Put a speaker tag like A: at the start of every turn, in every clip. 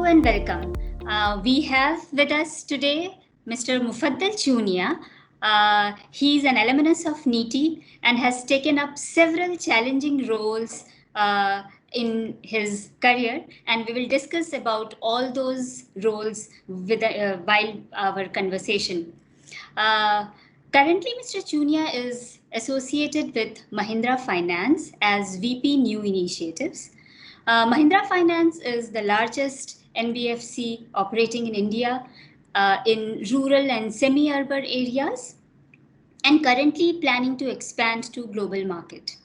A: and welcome. We have with us today Mr. Mufaddal Chunia. He's an alumnus of NEETI and has taken up several challenging roles in his career, and we will discuss about all those roles while our conversation. Currently, Mr. Chunia is associated with Mahindra Finance as VP New Initiatives. Mahindra Finance is the largest NBFC operating in India in rural and semi-urban areas and currently planning to expand to global market.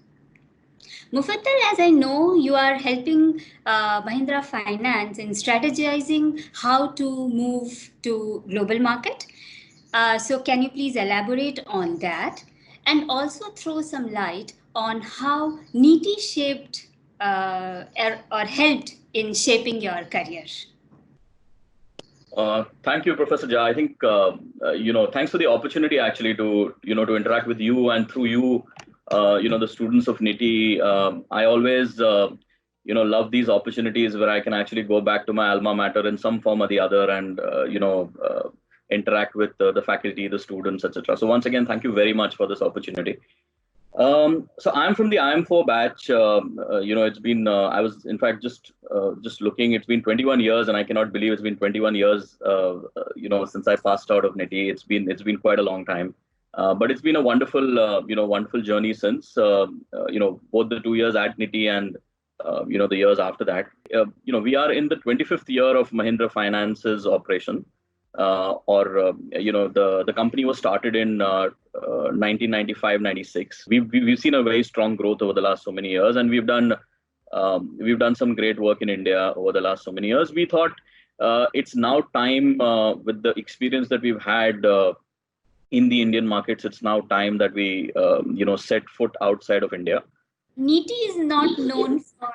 A: Mufaddal, as I know, you are helping Mahindra Finance in strategizing how to move to global market. So can you please elaborate on that and also throw some light on how NEETI shaped or helped in shaping your career?
B: Thank you, Professor Jha. I think, thanks for the opportunity actually to interact with you and through you, the students of NEETI. I always, love these opportunities where I can actually go back to my alma mater in some form or the other and, interact with the faculty, the students, etc. So once again, thank you very much for this opportunity. So I'm from the IM4 batch. It's been, I was in fact just looking, it's been 21 years and I cannot believe it's been 21 years, since I passed out of NEETI. It's been quite a long time. But it's been a wonderful, wonderful journey since, both the 2 years at NEETI and, the years after that. We are in the 25th year of Mahindra Finance's operation. The company was started in 1995-96. We've seen a very strong growth over the last so many years, and we've done some great work in India over the last so many years. We thought it's now time, with the experience that we've had in the Indian markets, it's now time that we set foot outside of India.
A: NEETI is not known for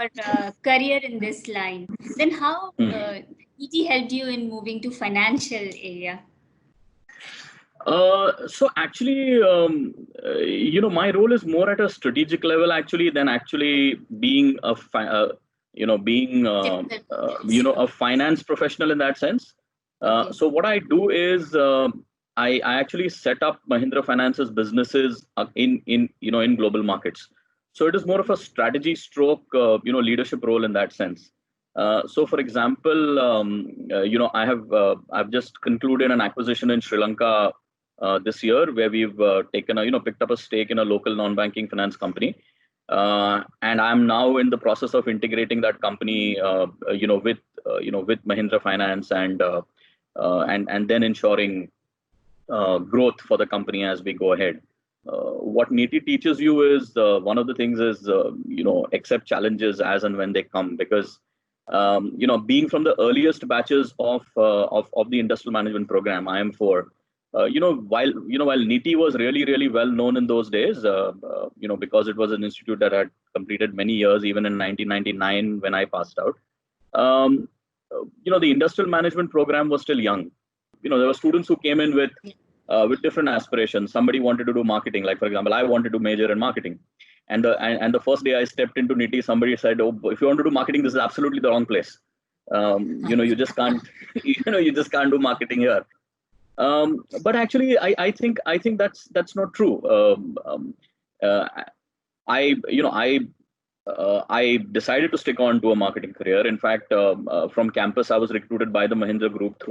A: career in this line. Then how NEETI helped you in moving to financial area?
B: So actually, my role is more at a strategic level actually than actually being a finance professional in that sense.
A: Okay.
B: So what I do is I actually set up Mahindra Finance's businesses in global markets. So it is more of a strategy stroke, leadership role in that sense. So, for example, I've just concluded an acquisition in Sri Lanka this year, where we've picked up a stake in a local non-banking finance company, and I'm now in the process of integrating that company, with Mahindra Finance and then ensuring growth for the company as we go ahead. What NEETI teaches you is one of the things is accept challenges as and when they come, because being from the earliest batches of the industrial management program, IM4, while NEETI was really well known in those days, because it was an institute that had completed many years, even in 1999 when I passed out. The industrial management program was still young. There were students who came in with different aspirations. Somebody wanted to do marketing, like for example, I wanted to major in marketing. And the first day I stepped into NEETI, somebody said, "Oh, if you want to do marketing, this is absolutely the wrong place. You just can't, you just can't do marketing here." But actually, I think that's not true. I decided to stick on to a marketing career. In fact, from campus, I was recruited by the Mahindra Group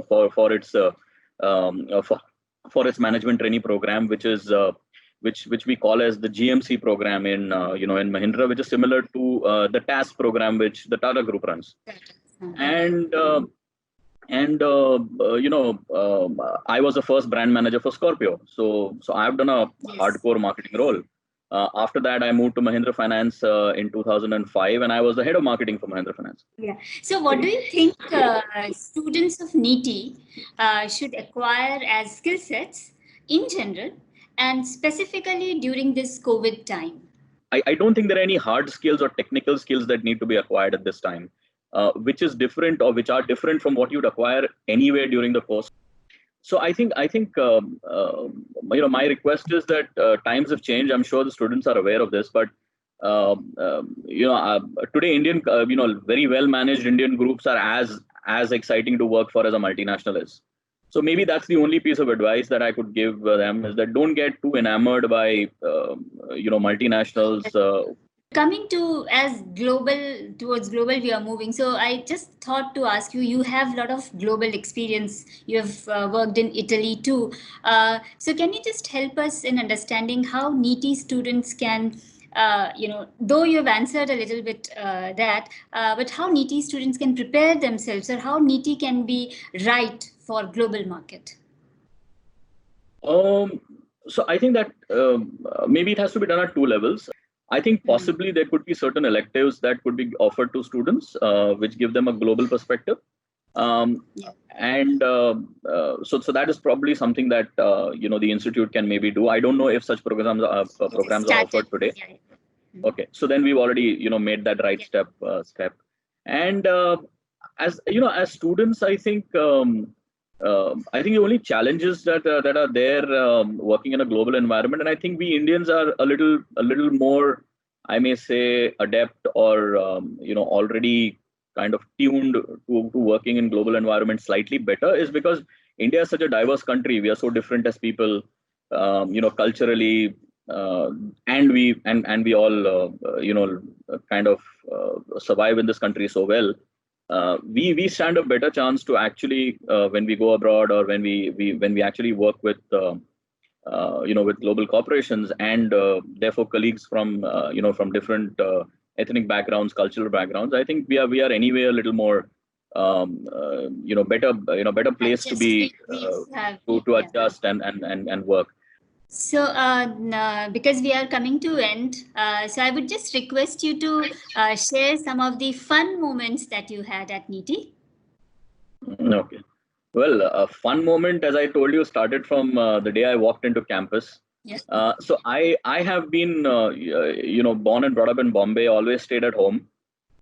B: for its management trainee program, which is which we call as the GMC program in Mahindra, which is similar to the TAS program which the Tata Group runs. And I was the first brand manager for Scorpio. So I've done a hardcore marketing role. After that, I moved to Mahindra Finance in 2005, and I was the head of marketing for Mahindra Finance.
A: Yeah. So what do you think students of NEETI should acquire as skill sets in general and specifically during this COVID time?
B: I don't think there are any hard skills or technical skills that need to be acquired at this time, which are different from what you'd acquire anyway during the course. So I think my request is that times have changed. I'm sure the students are aware of this, but today Indian very well managed Indian groups are as exciting to work for as a multinational is. So maybe that's the only piece of advice that I could give them, is that don't get too enamored by multinationals.
A: Coming to towards global we are moving, so I just thought to ask you, you have a lot of global experience, you have worked in Italy too, so can you just help us in understanding how NEETi students can though you've answered a little bit but how NEETi students can prepare themselves, or how NEETi can be right for global market?
B: So I think that maybe it has to be done at two levels. I think possibly there could be certain electives that could be offered to students, which give them a global perspective. So that is probably something that the institute can maybe do. I don't know if such programs are offered today. Yeah. Okay, so then we've already made that right step. And as students, I think the only challenges that are there working in a global environment, and I think we Indians are a little more, I may say, adept or already kind of tuned to working in global environments slightly better, is because India is such a diverse country. We are so different as people, culturally, and we all kind of survive in this country so well. We stand a better chance to actually when we go abroad, or when we actually work with with global corporations, and therefore colleagues from from different ethnic backgrounds, cultural backgrounds. I think we are anyway a little more better place to be to adjust and work.
A: So because we are coming to end, so I would just request you to share some of the fun moments that you had at NEETi.
B: Okay. Well, a fun moment, as I told you, started from the day I walked into campus.
A: Yes.
B: So I have been born and brought up in Bombay. Always stayed at home,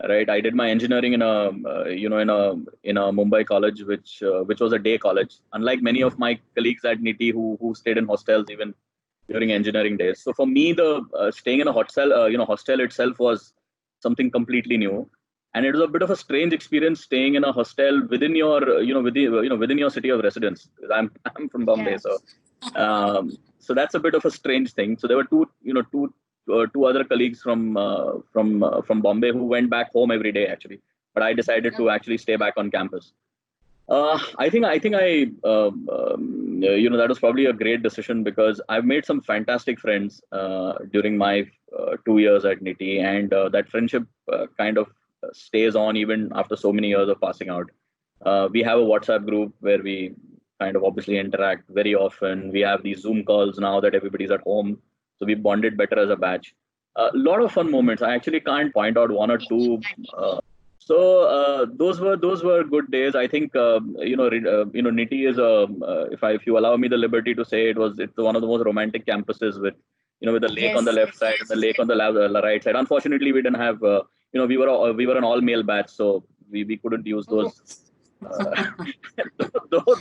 B: right? I did my engineering in a Mumbai college, which was a day college. Unlike many of my colleagues at NEETi who stayed in hostels even during engineering days. So for me, the staying in a hostel itself was something completely new. And it was a bit of a strange experience staying in a hostel within your, within your city of residence. I'm from Bombay, yes. So that's a bit of a strange thing. So there were two other colleagues from Bombay who went back home every day actually, but I decided to actually stay back on campus. I think that was probably a great decision, because I've made some fantastic friends during my 2 years at NEETi, and that friendship kind of stays on even after so many years of passing out. We have a WhatsApp group where we kind of obviously interact very often. We have these Zoom calls now that everybody's at home, so we bonded better as a batch. A lot of fun moments. I actually can't point out one or two. So those were good days. I think NEETi is if you allow me the liberty to say, it's one of the most romantic campuses with the lake on the left side and the lake on the right side. Unfortunately, we didn't have we were an all male batch, so we couldn't use those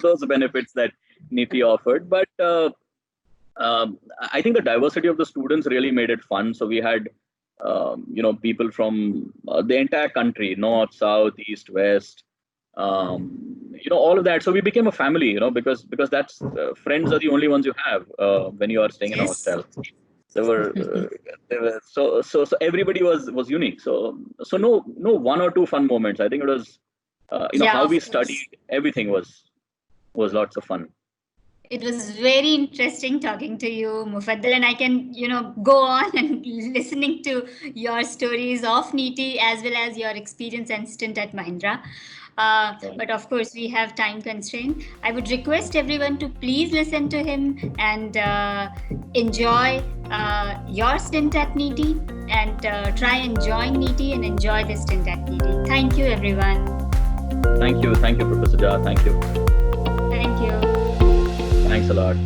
B: those benefits that NEETi offered. But I think the diversity of the students really made it fun. So we had people from the entire country, north, south, east, west, all of that. So we became a family, because that's friends are the only ones you have when you are staying in a hostel. There were so everybody was unique. So no one or two fun moments. I think it was how we studied. Everything was lots of fun.
A: It was very interesting talking to you, Mufaddal, and I can, go on and listening to your stories of NEETi as well as your experience and stint at Mahindra. But of course, we have time constraint. I would request everyone to please listen to him and enjoy your stint at NEETi, and try enjoying NEETi and enjoy the stint at NEETi. Thank you, everyone.
B: Thank you, Professor Jha. Thank you.
A: Thank you.
B: Thanks a lot.